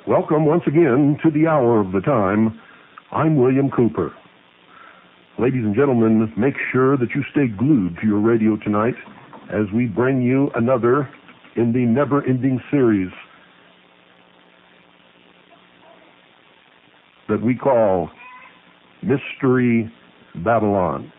Welcome once again to the hour of the time. I'm William Cooper. Ladies and gentlemen, make sure that you stay glued to your radio tonight as we bring you another in the never-ending series that we call Mystery Babylon.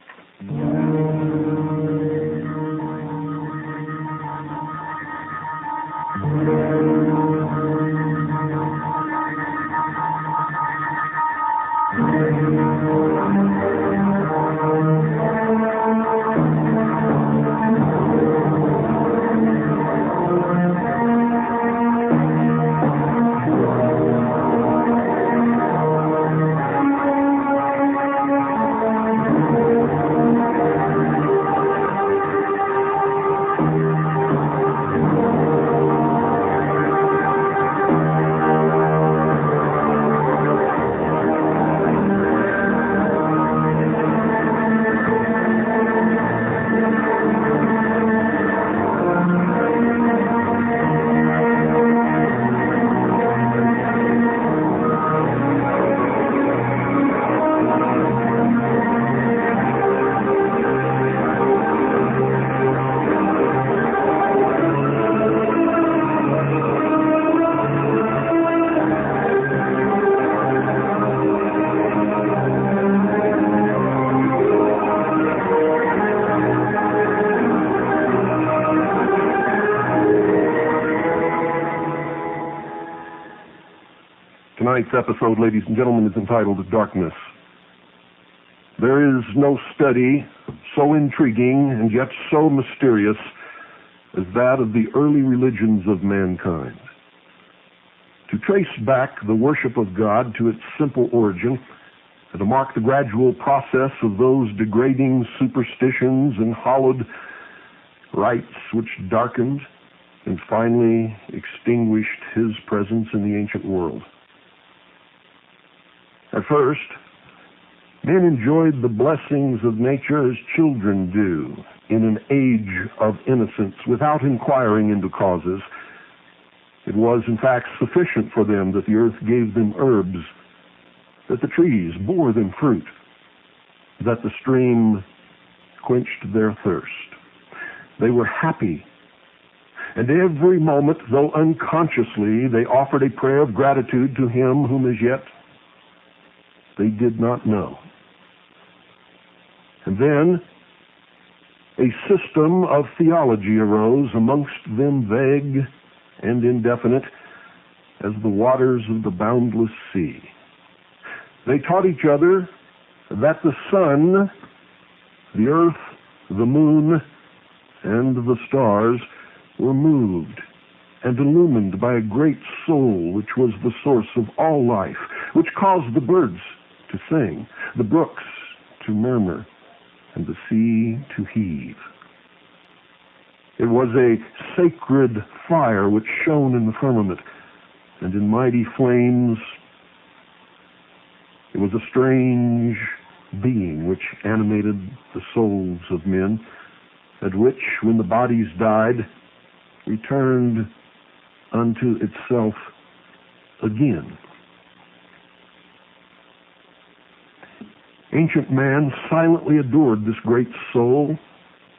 Tonight's episode, ladies and gentlemen, is entitled Darkness. There is no study so intriguing and yet so mysterious as that of the early religions of mankind. To trace back the worship of God to its simple origin, and to mark the gradual process of those degrading superstitions and hallowed rites which darkened and finally extinguished His presence in the ancient world. At first, men enjoyed the blessings of nature as children do in an age of innocence without inquiring into causes. It was, in fact, sufficient for them that the earth gave them herbs, that the trees bore them fruit, that the stream quenched their thirst. They were happy, and every moment, though unconsciously, they offered a prayer of gratitude to Him whom as yet they did not know. And then a system of theology arose, amongst them vague and indefinite as the waters of the boundless sea. They taught each other that the sun, the earth, the moon, and the stars were moved and illumined by a great soul which was the source of all life, which caused the birds to sing, the brooks to murmur, and the sea to heave. It was a sacred fire which shone in the firmament, and in mighty flames it was a strange being which animated the souls of men, and which, when the bodies died, returned unto itself again. Ancient man silently adored this great soul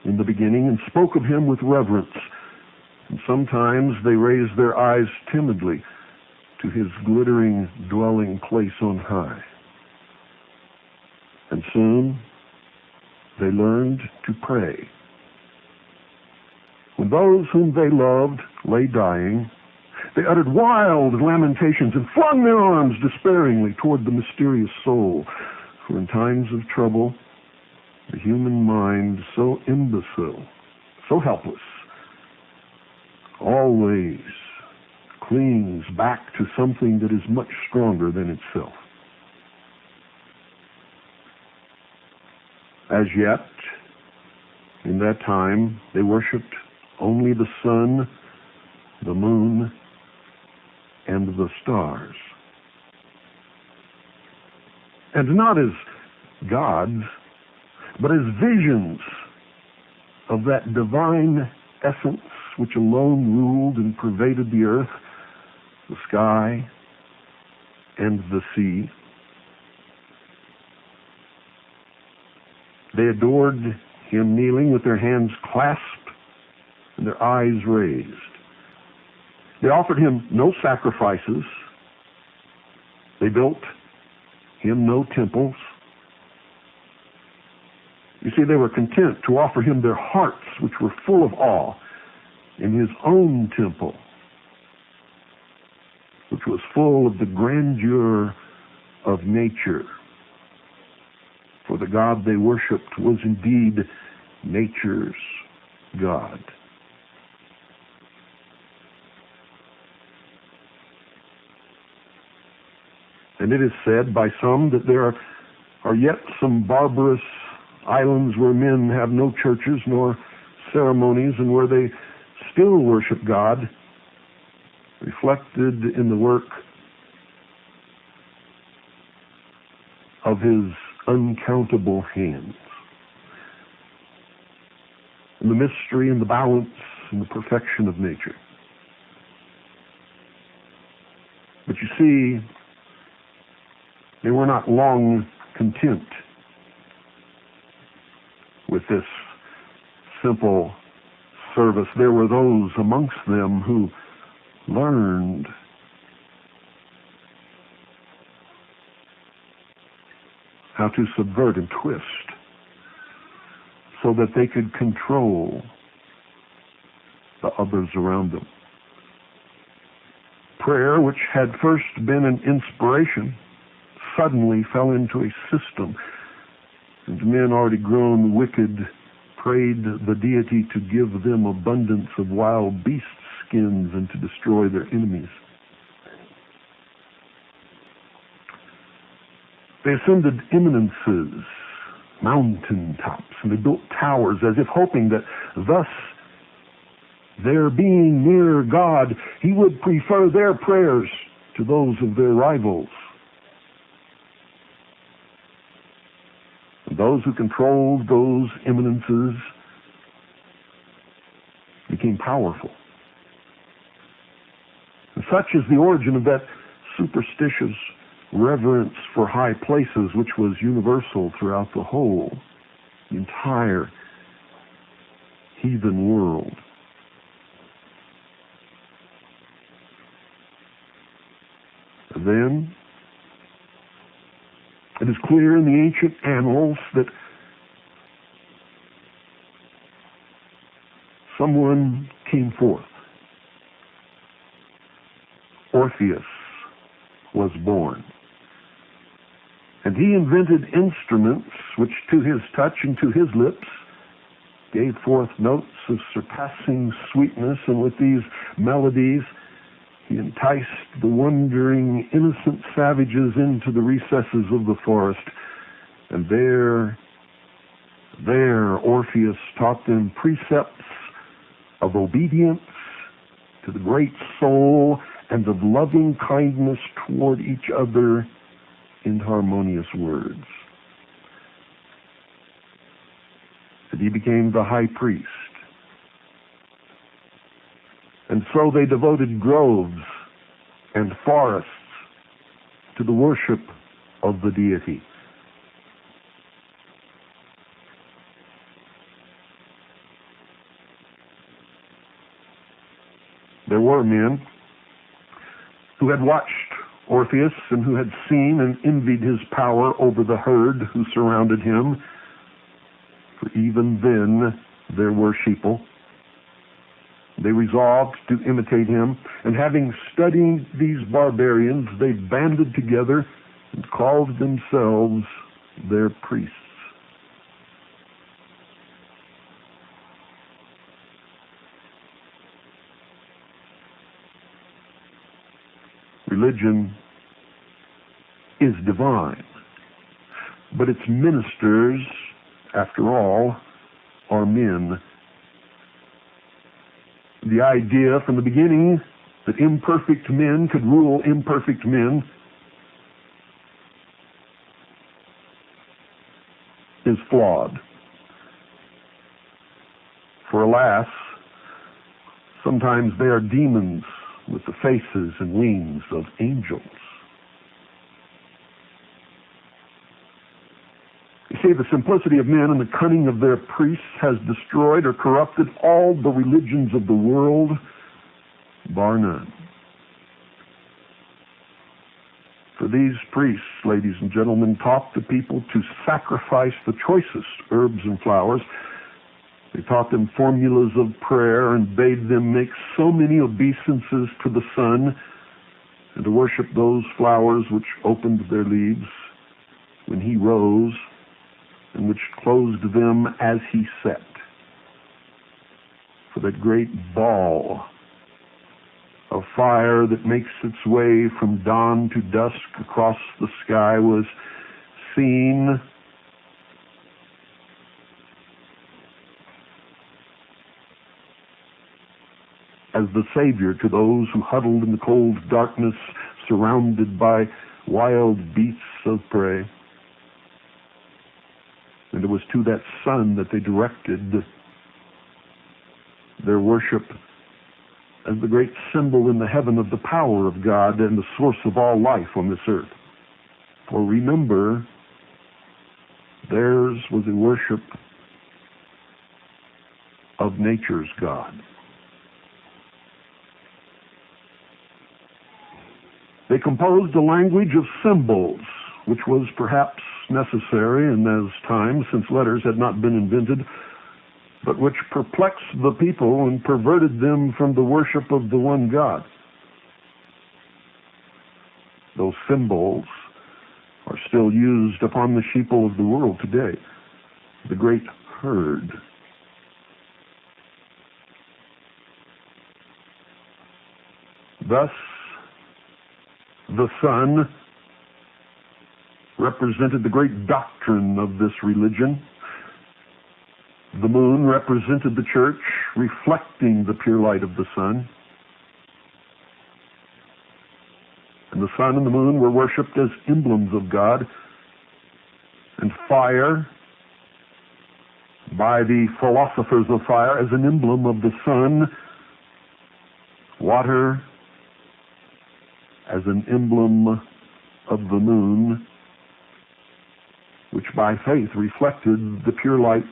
in the beginning and spoke of him with reverence. And sometimes they raised their eyes timidly to his glittering dwelling place on high. And soon they learned to pray. When those whom they loved lay dying, they uttered wild lamentations and flung their arms despairingly toward the mysterious soul. For in times of trouble, the human mind, so imbecile, so helpless, always clings back to something that is much stronger than itself. As yet, in that time, they worshipped only the sun, the moon, and the stars. And not as gods, but as visions of that divine essence which alone ruled and pervaded the earth, the sky, and the sea. They adored him kneeling with their hands clasped and their eyes raised. They offered him no sacrifices. They built him no temples. You see, they were content to offer him their hearts, which were full of awe, in his own temple, which was full of the grandeur of nature. For the God they worshipped was indeed nature's God. And it is said by some that there are yet some barbarous islands where men have no churches nor ceremonies, and where they still worship God, reflected in the work of his uncountable hands, and the mystery and the balance and the perfection of nature. But you see, they were not long content with this simple service. There were those amongst them who learned how to subvert and twist so that they could control the others around them. Prayer, which had first been an inspiration, suddenly fell into a system, and men already grown wicked prayed the deity to give them abundance of wild beast skins and to destroy their enemies. They ascended eminences, mountain tops, and they built towers as if hoping that thus, their being near God, he would prefer their prayers to those of their rivals. And those who controlled those eminences became powerful. And such is the origin of that superstitious reverence for high places, which was universal throughout the entire heathen world. And then, it is clear in the ancient annals that someone came forth. Orpheus was born. And he invented instruments which to his touch and to his lips gave forth notes of surpassing sweetness, and with these melodies he enticed the wondering innocent savages into the recesses of the forest. And there Orpheus taught them precepts of obedience to the great soul and of loving kindness toward each other in harmonious words. And he became the high priest. And so they devoted groves and forests to the worship of the deity. There were men who had watched Orpheus and who had seen and envied his power over the herd who surrounded him. For even then there were sheeple. They resolved to imitate him, and having studied these barbarians, they banded together and called themselves their priests. Religion is divine, but its ministers, after all, are men. The idea from the beginning that imperfect men could rule imperfect men is flawed. For alas, sometimes they are demons with the faces and wings of angels. You see, the simplicity of men and the cunning of their priests has destroyed or corrupted all the religions of the world, bar none. For these priests, ladies and gentlemen, taught the people to sacrifice the choicest herbs and flowers. They taught them formulas of prayer and bade them make so many obeisances to the sun and to worship those flowers which opened their leaves when he rose and which closed them as he set. For that great ball of fire that makes its way from dawn to dusk across the sky was seen as the Savior to those who huddled in the cold darkness surrounded by wild beasts of prey. And it was to that sun that they directed their worship as the great symbol in the heaven of the power of God and the source of all life on this earth. For remember, theirs was a worship of nature's God. They composed a language of symbols, which was perhaps necessary in those times, since letters had not been invented, but which perplexed the people and perverted them from the worship of the one God. Those symbols are still used upon the sheeple of the world today. The great herd. Thus, the sun represented the great doctrine of this religion. The moon represented the church, reflecting the pure light of the sun. And the sun and the moon were worshipped as emblems of God. And fire, by the philosophers of fire, as an emblem of the sun. Water, as an emblem of the moon, which by faith reflected the pure light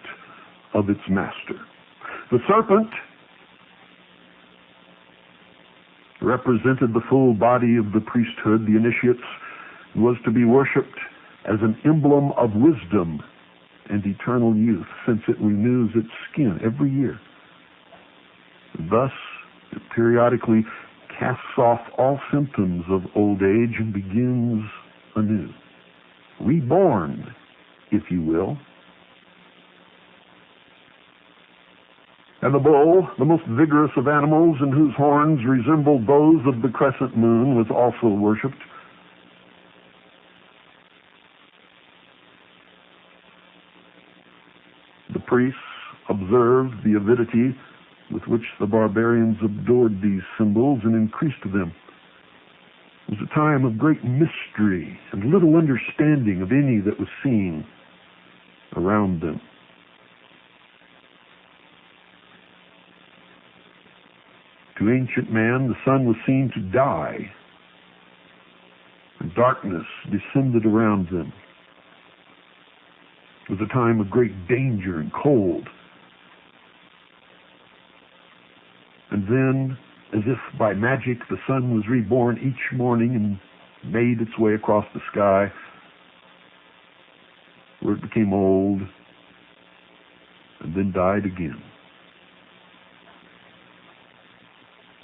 of its master. The serpent represented the full body of the priesthood, the initiates, and was to be worshipped as an emblem of wisdom and eternal youth, since it renews its skin every year. Thus, it periodically casts off all symptoms of old age and begins anew. Reborn, if you will. And the bull, the most vigorous of animals and whose horns resembled those of the crescent moon, was also worshipped. The priests observed the avidity with which the barbarians adored these symbols and increased them. It was a time of great mystery and little understanding of any that was seen around them. To ancient man, the sun was seen to die, and darkness descended around them. It was a time of great danger and cold. And then, as if by magic, the sun was reborn each morning and made its way across the sky, where it became old and then died again.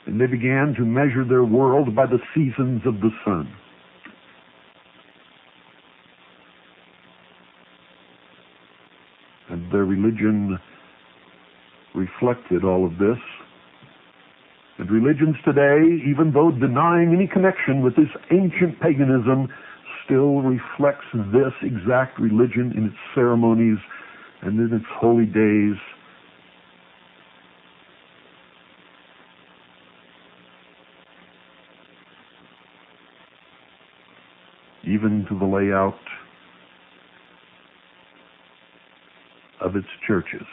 And they began to measure their world by the seasons of the sun. And their religion reflected all of this. And religions today, even though denying any connection with this ancient paganism, still reflects this exact religion in its ceremonies and in its holy days. Even to the layout of its churches.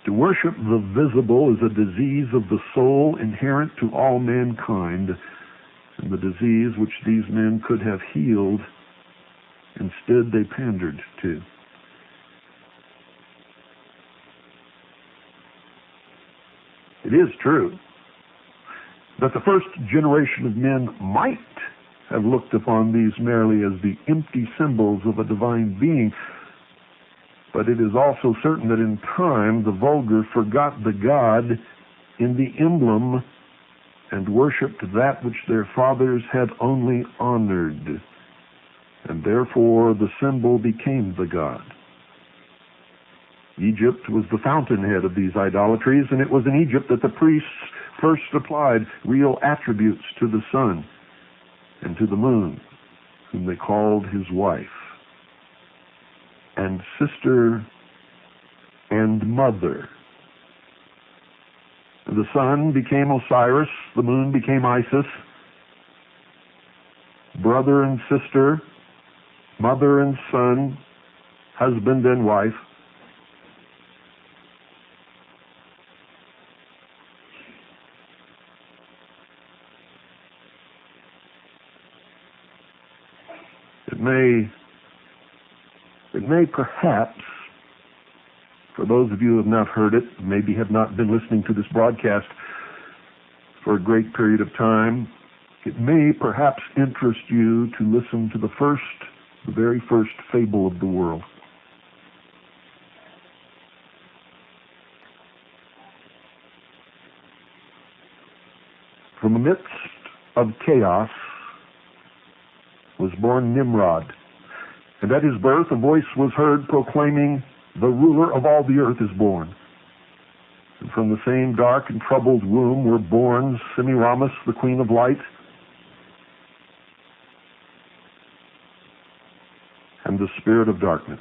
To worship the visible is a disease of the soul inherent to all mankind, and the disease which these men could have healed, instead they pandered to. It is true that the first generation of men might have looked upon these merely as the empty symbols of a divine being, but it is also certain that in time the vulgar forgot the God in the emblem and worshipped that which their fathers had only honored, and therefore the symbol became the God. Egypt was the fountainhead of these idolatries, and it was in Egypt that the priests first applied real attributes to the sun and to the moon, whom they called his wife, and sister and mother. The sun became Osiris, the moon became Isis, brother and sister, mother and son, husband and wife. It may perhaps, for those of you who have not heard it, maybe have not been listening to this broadcast for a great period of time, it may perhaps interest you to listen to the very first fable of the world. From the midst of chaos was born Nimrod, and at his birth a voice was heard proclaiming, "The ruler of all the earth is born." And from the same dark and troubled womb were born Semiramis, the queen of light, and the spirit of darkness.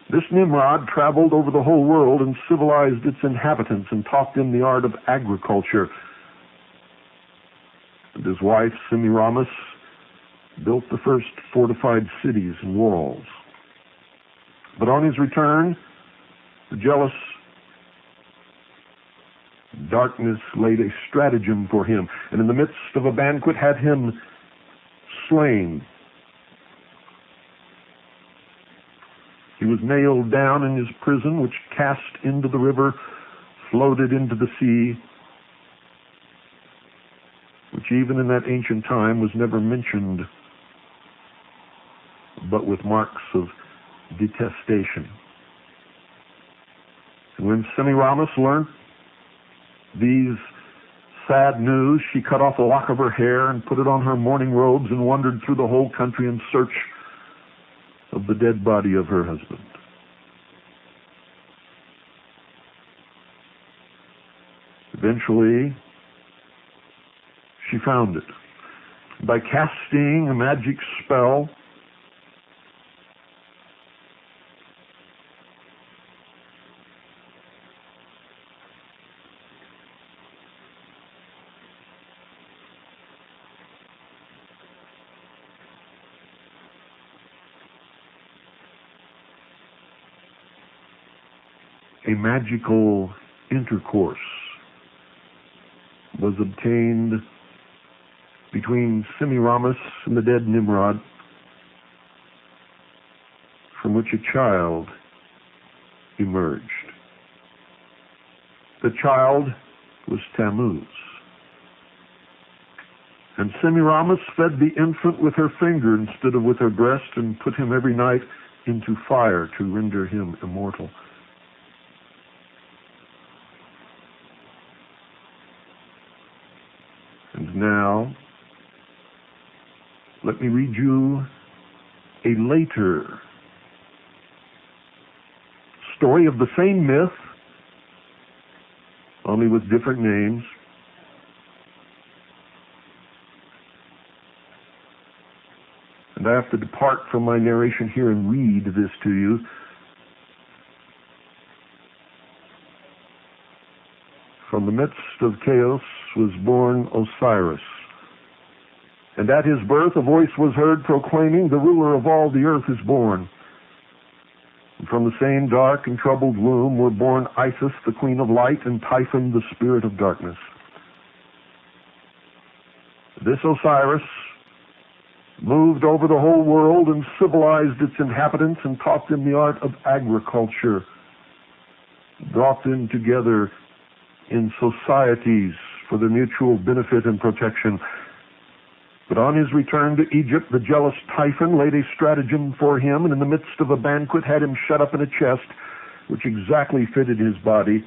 This Nimrod traveled over the whole world and civilized its inhabitants and taught them the art of agriculture. And his wife, Semiramis, built the first fortified cities and walls. But on his return, the jealous darkness laid a stratagem for him, and in the midst of a banquet had him slain. He was nailed down in his prison, which cast into the river, floated into the sea, which even in that ancient time was never mentioned, but with marks of detestation. And when Semiramis learned these sad news, she cut off a lock of her hair and put it on her mourning robes and wandered through the whole country in search of the dead body of her husband. Eventually, she found it. By casting a magic spell, a magical intercourse was obtained between Semiramis and the dead Nimrod, from which a child emerged. The child was Tammuz. And Semiramis fed the infant with her finger instead of with her breast, and put him every night into fire to render him immortal. And now, let me read you a later story of the same myth, only with different names. And I have to depart from my narration here and read this to you. From the midst of chaos was born Osiris. And at his birth a voice was heard proclaiming, "The ruler of all the earth is born." And from the same dark and troubled womb were born Isis, the queen of light, and Typhon, the spirit of darkness. This Osiris moved over the whole world and civilized its inhabitants and taught them the art of agriculture, brought them together in societies for their mutual benefit and protection. But on his return to Egypt, the jealous Typhon laid a stratagem for him, and in the midst of a banquet had him shut up in a chest which exactly fitted his body.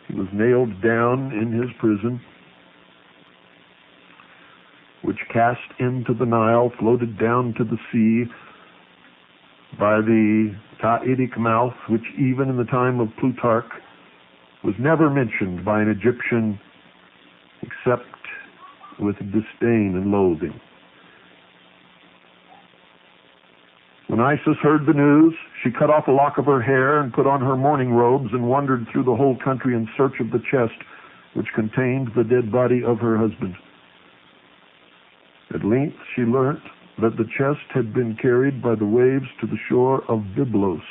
He was nailed down in his prison, which cast into the Nile, floated down to the sea by the Davidic mouth, which even in the time of Plutarch was never mentioned by an Egyptian except with disdain and loathing. When Isis heard the news, she cut off a lock of her hair and put on her mourning robes and wandered through the whole country in search of the chest which contained the dead body of her husband. At length she learnt that the chest had been carried by the waves to the shore of Byblos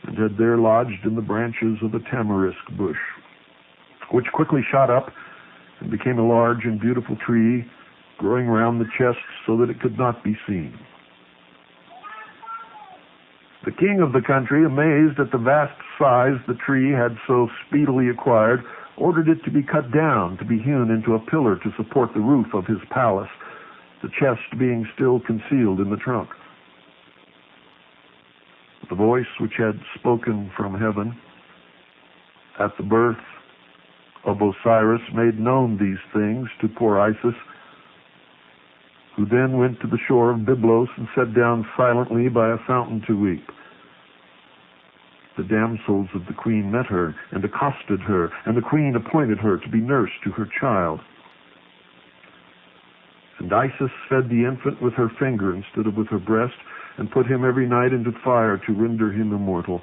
and had there lodged in the branches of a tamarisk bush, which quickly shot up and became a large and beautiful tree, growing round the chest so that it could not be seen. The king of the country, amazed at the vast size the tree had so speedily acquired, ordered it to be cut down, to be hewn into a pillar to support the roof of his palace, the chest being still concealed in the trunk. The voice which had spoken from heaven at the birth of Osiris made known these things to poor Isis, who then went to the shore of Byblos and sat down silently by a fountain to weep. The damsels of the queen met her and accosted her, and the queen appointed her to be nurse to her child. And Isis fed the infant with her finger instead of with her breast, and put him every night into fire to render him immortal.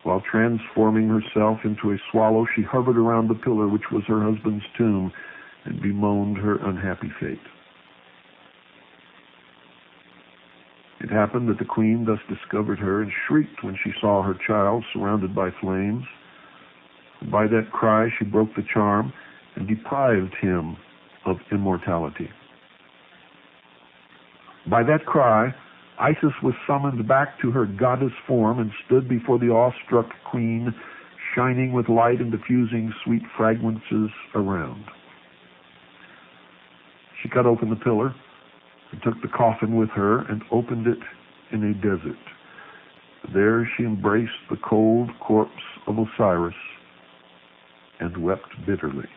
While transforming herself into a swallow, she hovered around the pillar which was her husband's tomb, and bemoaned her unhappy fate. It happened that the queen thus discovered her, and shrieked when she saw her child surrounded by flames. And by that cry she broke the charm, and deprived him of immortality. By that cry, Isis was summoned back to her goddess form and stood before the awestruck queen, shining with light and diffusing sweet fragrances around. She cut open the pillar and took the coffin with her and opened it in a desert. There she embraced the cold corpse of Osiris and wept bitterly.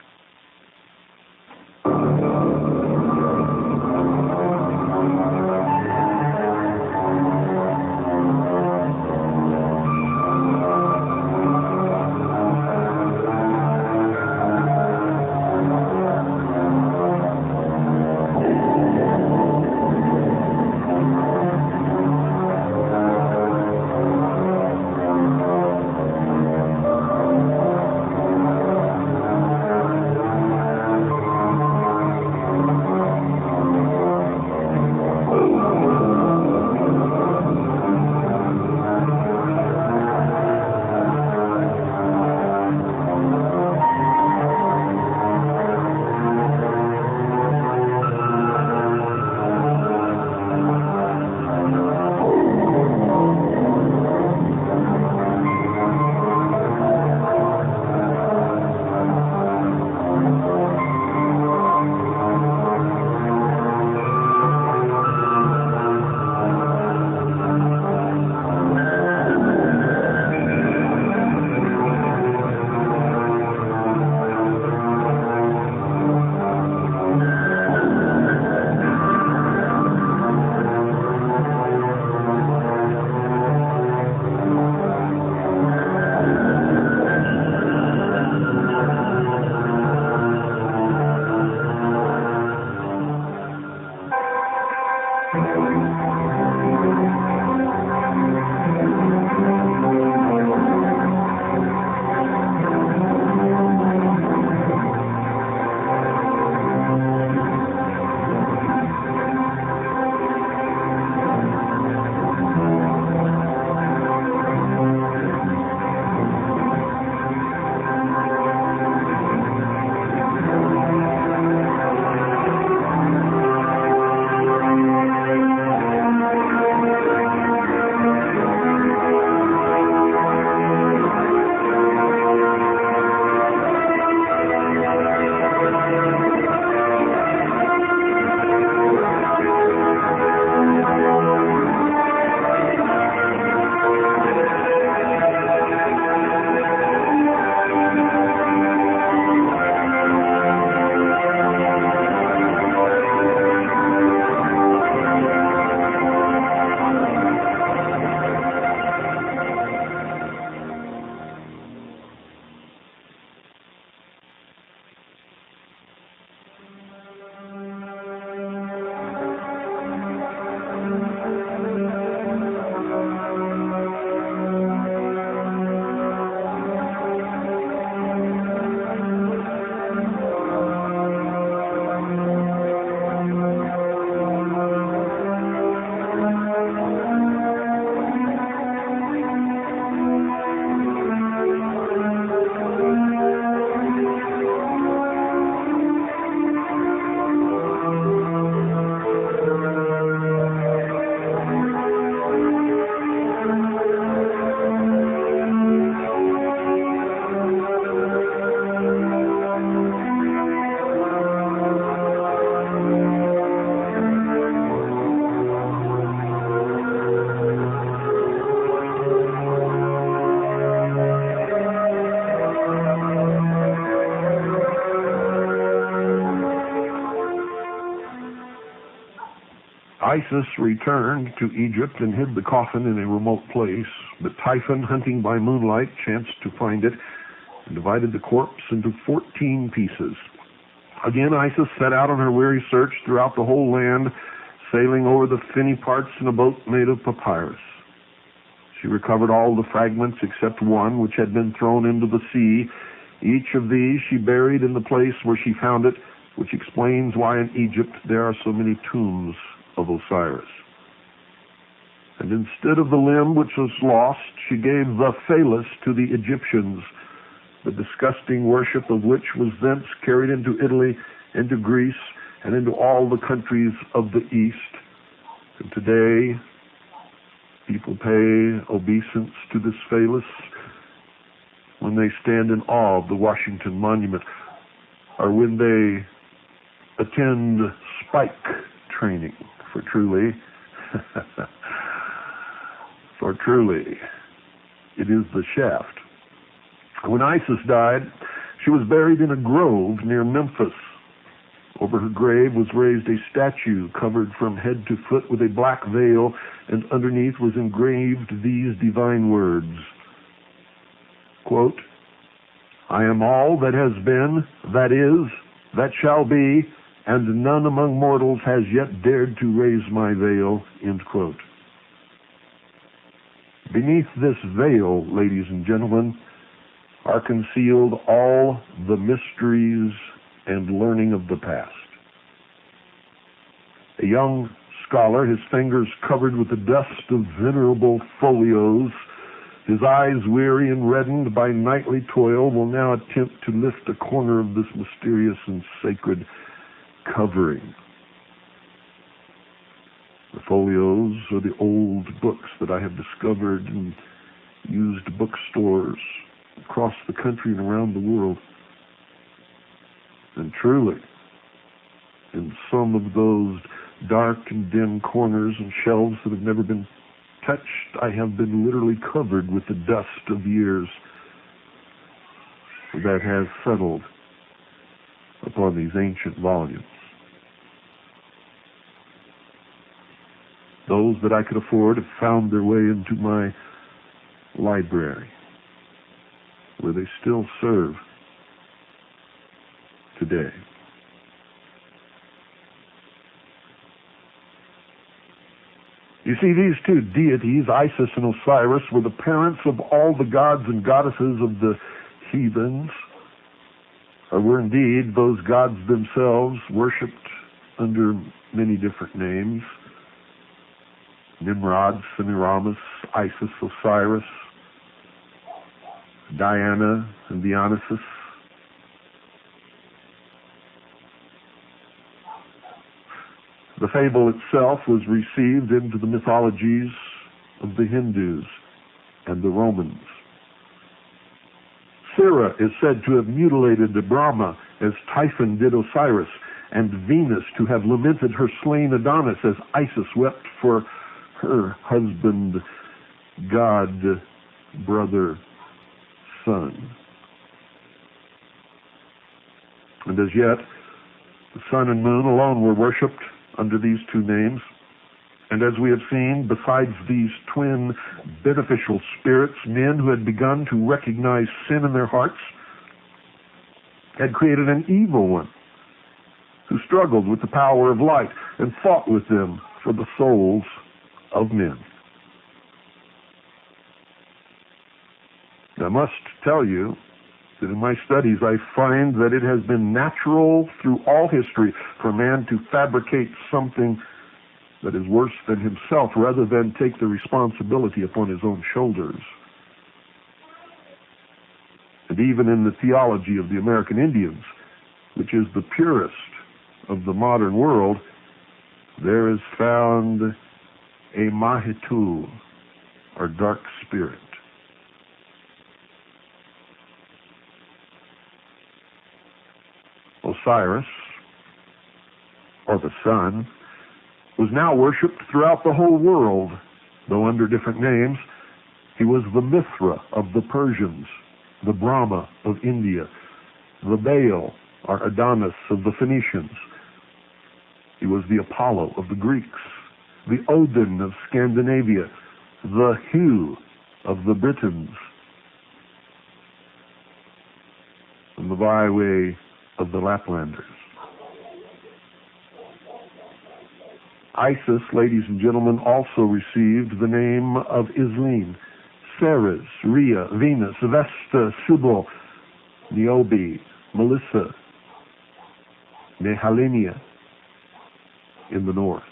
Isis returned to Egypt and hid the coffin in a remote place, but Typhon, hunting by moonlight, chanced to find it and divided the corpse into 14 pieces. Again, Isis set out on her weary search throughout the whole land, sailing over the finny parts in a boat made of papyrus. She recovered all the fragments except one, which had been thrown into the sea. Each of these she buried in the place where she found it, which explains why in Egypt there are so many tombs of Osiris. And instead of the limb which was lost, she gave the phallus to the Egyptians, the disgusting worship of which was thence carried into Italy, into Greece, and into all the countries of the East. And today, people pay obeisance to this phallus when they stand in awe of the Washington Monument, or when they attend spike training, for truly, it is the shaft. When Isis died, she was buried in a grove near Memphis. Over her grave was raised a statue covered from head to foot with a black veil, and underneath was engraved these divine words, quote, "I am all that has been, that is, that shall be, and none among mortals has yet dared to raise my veil," end quote. Beneath this veil, ladies and gentlemen, are concealed all the mysteries and learning of the past. A young scholar, his fingers covered with the dust of venerable folios, his eyes weary and reddened by nightly toil, will now attempt to lift a corner of this mysterious and sacred covering. The folios are the old books that I have discovered in used bookstores across the country and around the world. And truly, in some of those dark and dim corners and shelves that have never been touched, I have been literally covered with the dust of years that has settled upon these ancient volumes. Those that I could afford have found their way into my library, where they still serve today. You see, these two deities, Isis and Osiris, were the parents of all the gods and goddesses of the heathens, or were indeed those gods themselves, worshipped under many different names: Nimrod, Semiramis, Isis, Osiris, Diana, and Dionysus. The fable itself was received into the mythologies of the Hindus and the Romans. Sira is said to have mutilated Brahma as Typhon did Osiris, and Venus to have lamented her slain Adonis as Isis wept for her husband, god, brother, son. And as yet, the sun and moon alone were worshipped under these two names. And as we have seen, besides these twin beneficial spirits, men who had begun to recognize sin in their hearts had created an evil one who struggled with the power of light and fought with them for the souls of men. I must tell you that in my studies I find that it has been natural through all history for man to fabricate something that is worse than himself rather than take the responsibility upon his own shoulders. And even in the theology of the American Indians, which is the purest of the modern world, there is found a Mahitu, or dark spirit. Osiris, or the sun, was now worshipped throughout the whole world, though under different names. He was the Mithra of the Persians, the Brahma of India, the Baal, or Adonis, of the Phoenicians. He was the Apollo of the Greeks, the Odin of Scandinavia, the Hugh of the Britons, and the byway of the Laplanders. Isis, ladies and gentlemen, also received the name of Isline, Ceres, Rhea, Venus, Vesta, Cybele, Niobe, Melissa, Nehalenia in the north.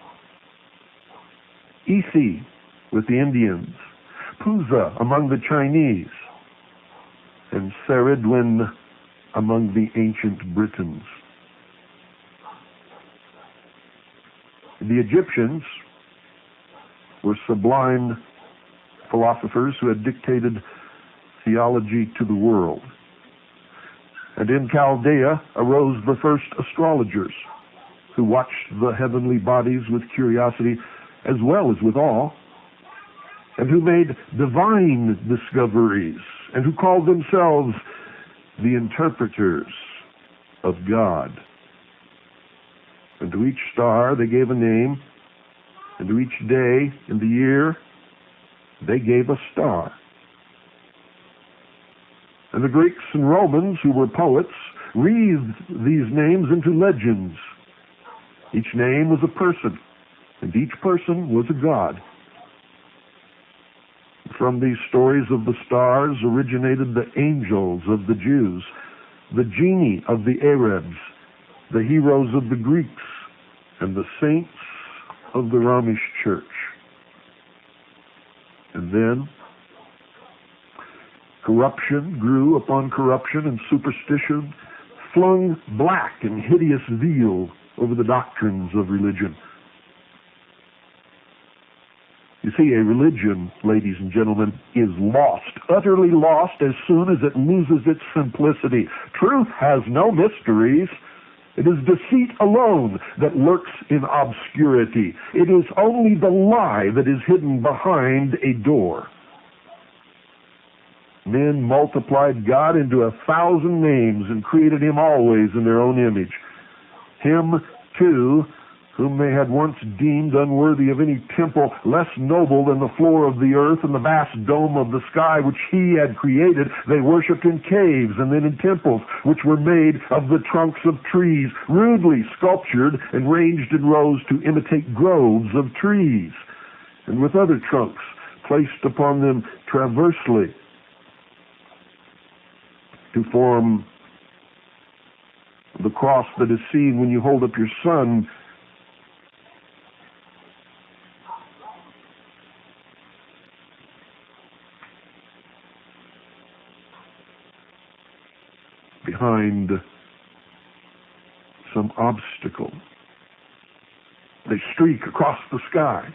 Isi with the Indians, Puza among the Chinese, and Ceridwen among the ancient Britons. The Egyptians were sublime philosophers who had dictated theology to the world. And in Chaldea arose the first astrologers who watched the heavenly bodies with curiosity as well as with awe, and who made divine discoveries, and who called themselves the interpreters of God. And to each star they gave a name, and to each day in the year they gave a star. And the Greeks and Romans, who were poets, wreathed these names into legends. Each name was a person, and each person was a god. From these stories of the stars originated the angels of the Jews, the genii of the Arabs, the heroes of the Greeks, and the saints of the Romish Church. And then corruption grew upon corruption, and superstition flung black and hideous veil over the doctrines of religion. You see, a religion, ladies and gentlemen, is lost, utterly lost, as soon as it loses its simplicity. Truth has no mysteries. It is deceit alone that lurks in obscurity. It is only the lie that is hidden behind a door. Men multiplied God into 1,000 names and created him always in their own image. Him, too, whom they had once deemed unworthy of any temple less noble than the floor of the earth and the vast dome of the sky which he had created, they worshipped in caves and then in temples which were made of the trunks of trees, rudely sculptured and ranged in rows to imitate groves of trees, and with other trunks placed upon them transversely to form the cross that is seen when you hold up your son. Behind some obstacle. They streak across the sky.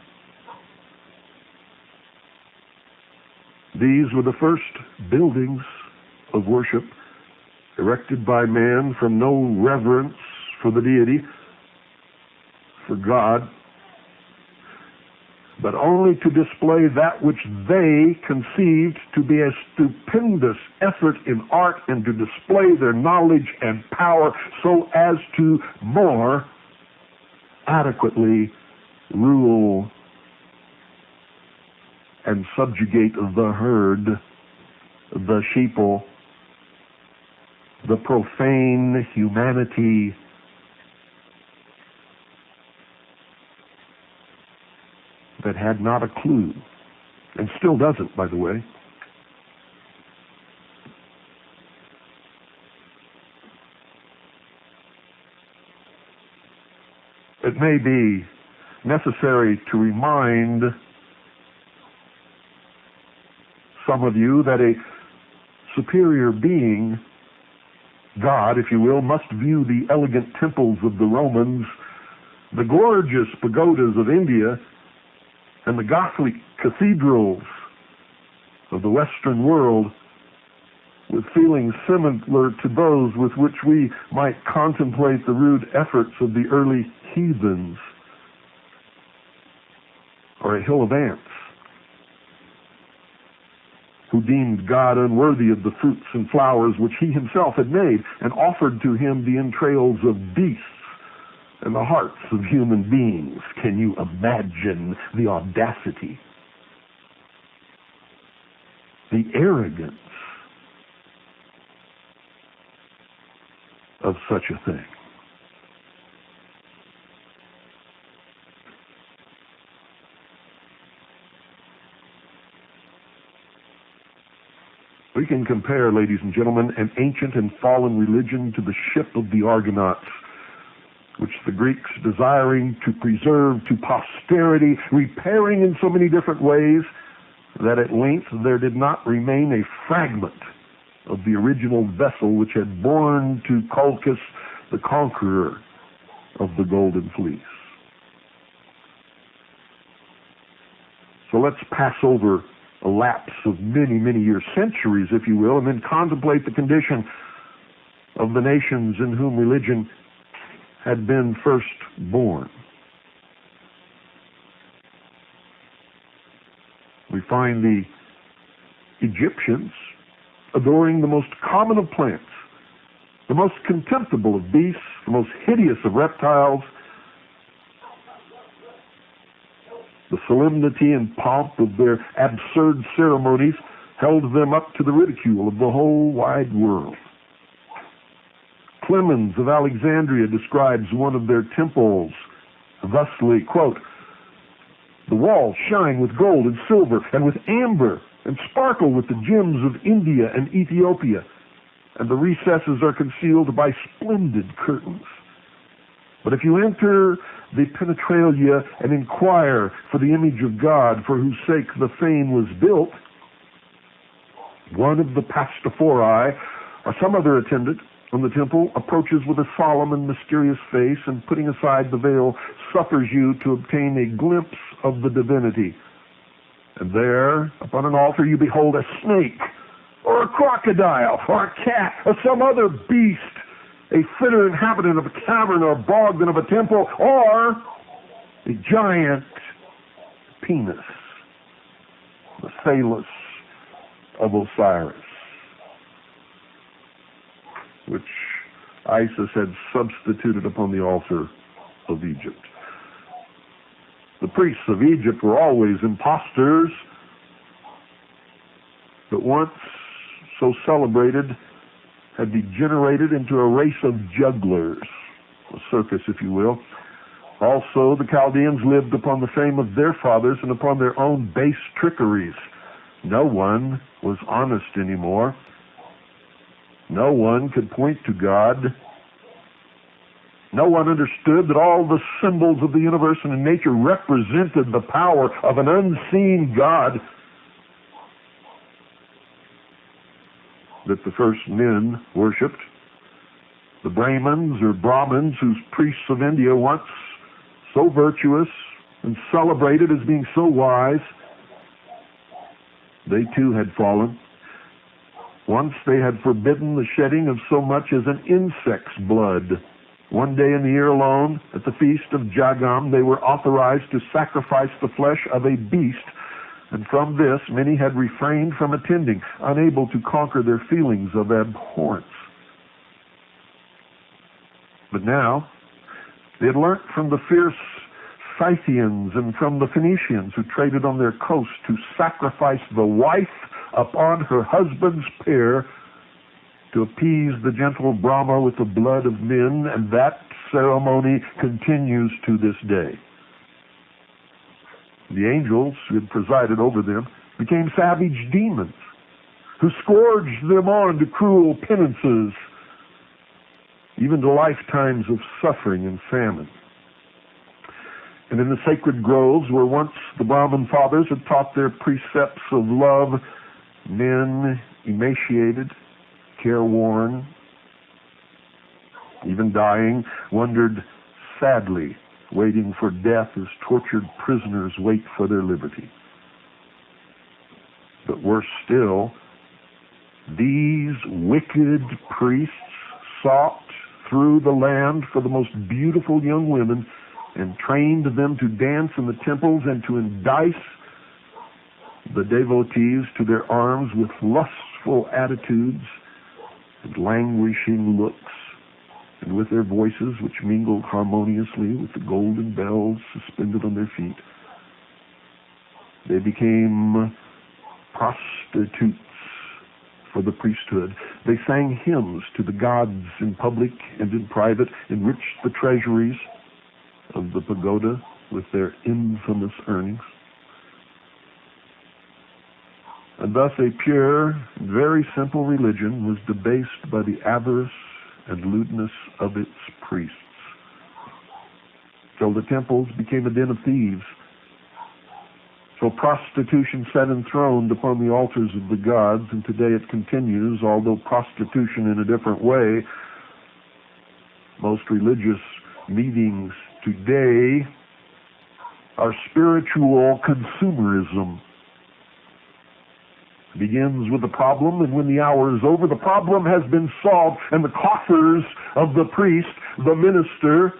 These were the first buildings of worship erected by man from no reverence for the deity, for God, but only to display that which they conceived to be a stupendous effort in art, and to display their knowledge and power so as to more adequately rule and subjugate the herd, the sheeple, the profane humanity that had not a clue, and still doesn't, by the way. It may be necessary to remind some of you that a superior being, God, if you will, must view the elegant temples of the Romans, the gorgeous pagodas of India, and the Gothic cathedrals of the Western world with feelings similar to those with which we might contemplate the rude efforts of the early heathens, or a hill of ants, who deemed God unworthy of the fruits and flowers which he himself had made, and offered to him the entrails of beasts and the hearts of human beings. Can you imagine the audacity, the arrogance of such a thing? We can compare, ladies and gentlemen, an ancient and fallen religion to the ship of the Argonauts, which the Greeks, desiring to preserve to posterity, repairing in so many different ways, that at length there did not remain a fragment of the original vessel which had borne to Colchis, the conqueror of the Golden Fleece. So let's pass over a lapse of many, many years, centuries, if you will, and then contemplate the condition of the nations in whom religion had been first born. We find the Egyptians adoring the most common of plants, the most contemptible of beasts, the most hideous of reptiles. The solemnity and pomp of their absurd ceremonies held them up to the ridicule of the whole wide world. Clemens of Alexandria describes one of their temples thusly, quote, "The walls shine with gold and silver and with amber and sparkle with the gems of India and Ethiopia, and the recesses are concealed by splendid curtains. But if you enter the penetralia and inquire for the image of God for whose sake the fane was built, one of the pastophori or some other attendant on the temple approaches with a solemn and mysterious face, and putting aside the veil suffers you to obtain a glimpse of the divinity. And there, upon an altar, you behold a snake or a crocodile or a cat or some other beast, a fitter inhabitant of a cavern or bog than of a temple, or a giant penis, the Phallus of Osiris, which Isis had substituted upon the altar of Egypt. The priests of Egypt were always impostors, but once so celebrated, had degenerated into a race of jugglers, a circus, if you will. Also, the Chaldeans lived upon the fame of their fathers and upon their own base trickeries. No one was honest anymore. No one could point to God. No one understood that all the symbols of the universe and in nature represented the power of an unseen God that the first men worshipped. The Brahmins or Brahmins, whose priests of India once so virtuous and celebrated as being so wise, they too had fallen. Once they had forbidden the shedding of so much as an insect's blood. One day in the year alone, at the feast of Jagam, they were authorized to sacrifice the flesh of a beast, and from this many had refrained from attending, unable to conquer their feelings of abhorrence. But now, they had learnt from the fierce Scythians and from the Phoenicians who traded on their coast to sacrifice the wife upon her husband's pair to appease the gentle Brahma with the blood of men, and that ceremony continues to this day. The angels who had presided over them became savage demons who scourged them on to cruel penances, even to lifetimes of suffering and famine. And in the sacred groves where once the Brahmin fathers had taught their precepts of love, men emaciated, careworn, even dying, wandered sadly, waiting for death as tortured prisoners wait for their liberty. But worse still, these wicked priests sought through the land for the most beautiful young women and trained them to dance in the temples and to entice the devotees to their arms with lustful attitudes and languishing looks and with their voices, which mingled harmoniously with the golden bells suspended on their feet, they became prostitutes for the priesthood. They sang hymns to the gods in public and in private, enriched the treasuries of the pagoda with their infamous earnings. And thus a pure, very simple religion was debased by the avarice and lewdness of its priests, till the temples became a den of thieves. So prostitution sat enthroned upon the altars of the gods, and today it continues, although prostitution in a different way. Most religious meetings today are spiritual consumerism. It begins with a problem, and when the hour is over, the problem has been solved, and the coffers of the priest, the minister,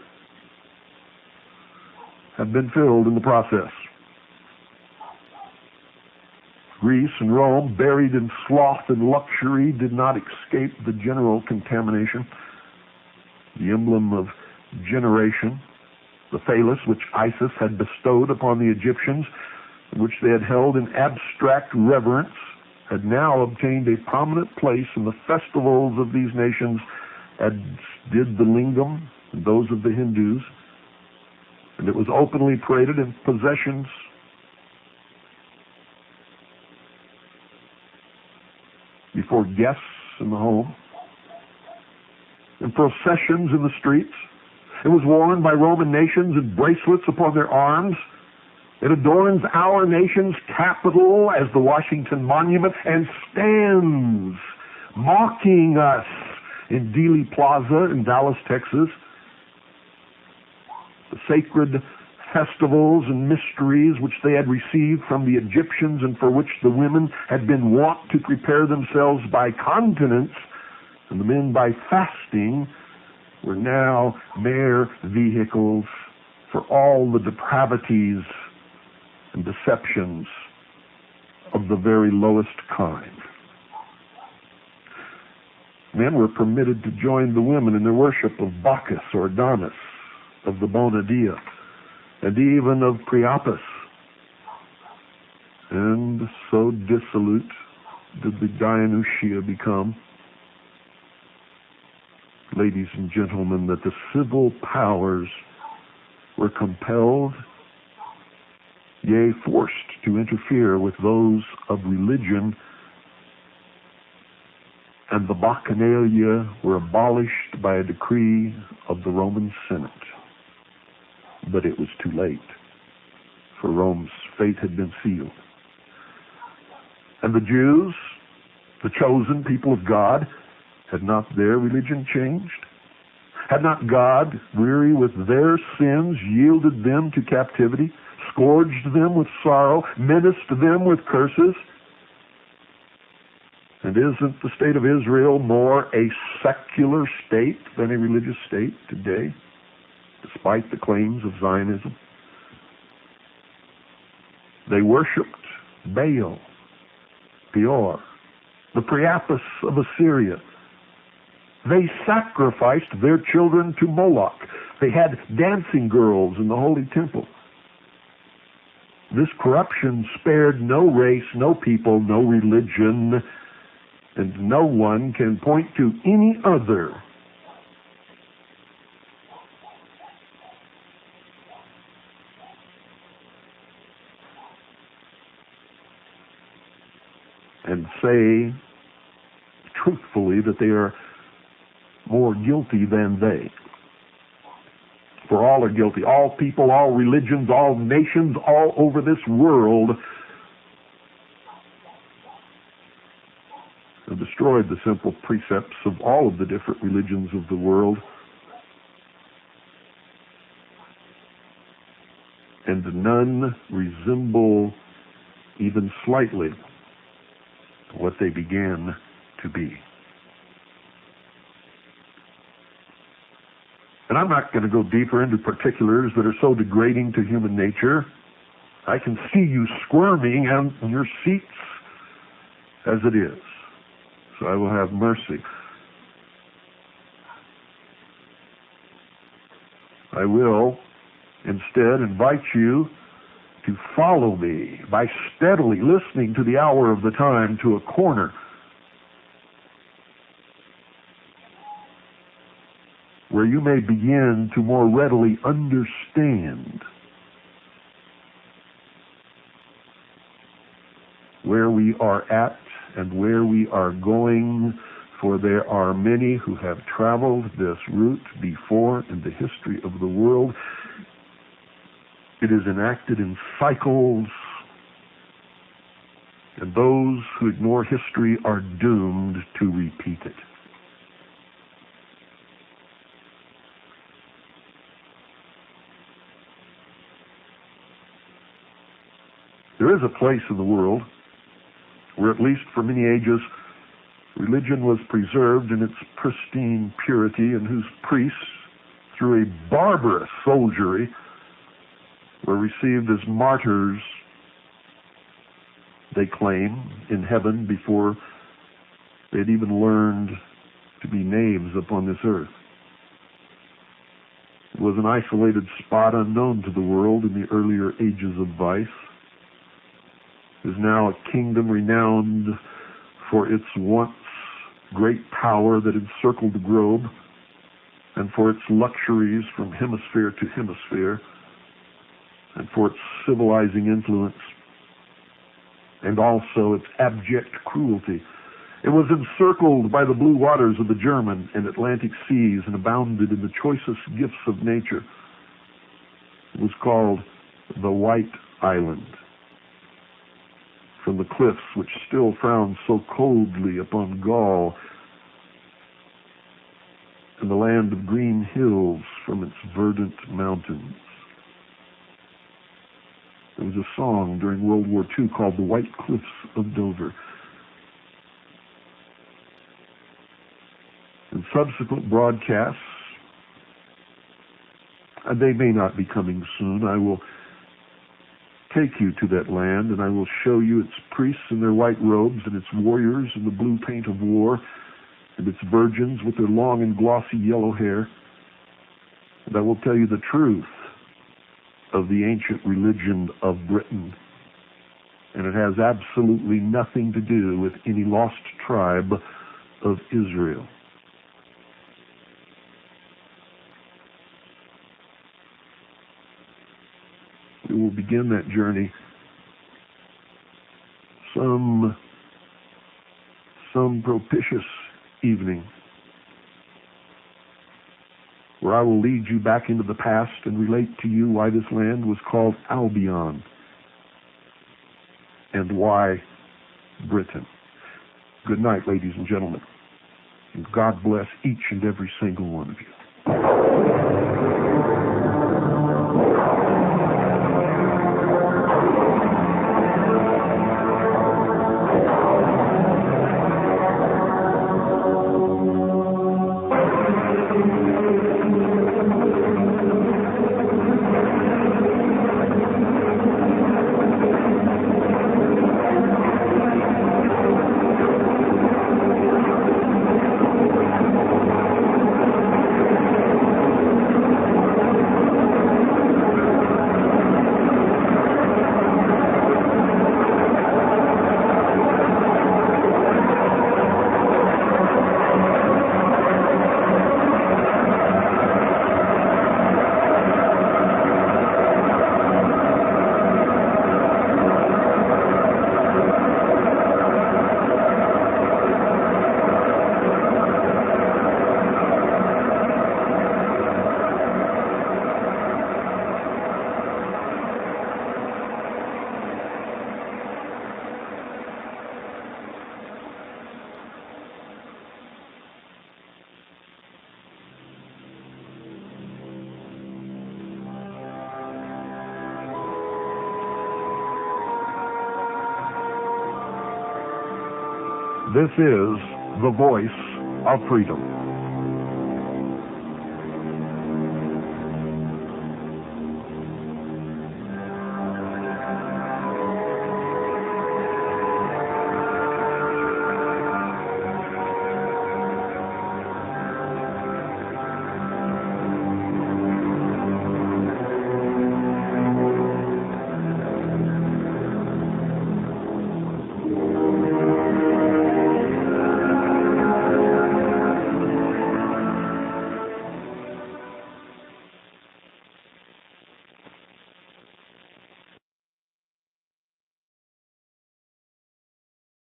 have been filled in the process. Greece and Rome, buried in sloth and luxury, did not escape the general contamination. The emblem of generation, the phallus which Isis had bestowed upon the Egyptians, and which they had held in abstract reverence, had now obtained a prominent place in the festivals of these nations, as did the lingam and those of the Hindus, and it was openly paraded in processions before guests in the home, in processions in the streets. It was worn by Roman nations in bracelets upon their arms. It adorns our nation's capital as the Washington Monument and stands mocking us in Dealey Plaza in Dallas, Texas. The sacred festivals and mysteries which they had received from the Egyptians and for which the women had been wont to prepare themselves by continence and the men by fasting, were now mere vehicles for all the depravities and deceptions of the very lowest kind. Men were permitted to join the women in their worship of Bacchus or Adonis, of the Bona Dea, and even of Priapus. And so dissolute did the Dionysia become, ladies and gentlemen, that the civil powers were compelled, yea, forced to interfere with those of religion, and the Bacchanalia were abolished by a decree of the Roman Senate. But it was too late, for Rome's fate had been sealed. And the Jews, the chosen people of God, had not their religion changed? Had not God, weary with their sins, yielded them to captivity, scourged them with sorrow, menaced them with curses? And isn't the state of Israel more a secular state than a religious state today, despite the claims of Zionism? They worshipped Baal, Peor, the Priapus of Assyria. They sacrificed their children to Moloch. They had dancing girls in the holy temple. This corruption spared no race, no people, no religion, and no one can point to any other and say truthfully that they are more guilty than they. For all are guilty. All people, all religions, all nations, all over this world have destroyed the simple precepts of all of the different religions of the world. And none resemble even slightly what they began to be. And I'm not going to go deeper into particulars that are so degrading to human nature. I can see you squirming on your seats as it is. So I will have mercy. I will instead invite you to follow me by steadily listening to the hour of the time to a corner where you may begin to more readily understand where we are at and where we are going, for there are many who have traveled this route before in the history of the world. It is enacted in cycles, and those who ignore history are doomed to repeat it. There is a place in the world where, at least for many ages, religion was preserved in its pristine purity, and whose priests, through a barbarous soldiery, were received as martyrs, they claim, in heaven before they had even learned to be names upon this earth. It was an isolated spot unknown to the world in the earlier ages of vice. It is now a kingdom renowned for its once great power that encircled the globe, and for its luxuries from hemisphere to hemisphere, and for its civilizing influence, and also its abject cruelty. It was encircled by the blue waters of the German and Atlantic seas and abounded in the choicest gifts of nature. It was called the White Island, from the cliffs which still frown so coldly upon Gaul, and the land of green hills from its verdant mountains. There was a song during World War II called The White Cliffs of Dover. In subsequent broadcasts, and they may not be coming soon, I will take you to that land, and I will show you its priests in their white robes, and its warriors in the blue paint of war, and its virgins with their long and glossy yellow hair. And I will tell you the truth of the ancient religion of Britain, and it has absolutely nothing to do with any lost tribe of Israel. We will begin that journey some propitious evening, where I will lead you back into the past and relate to you why this land was called Albion and why Britain. Good night, ladies and gentlemen, and God bless each and every single one of you. This is the voice of freedom.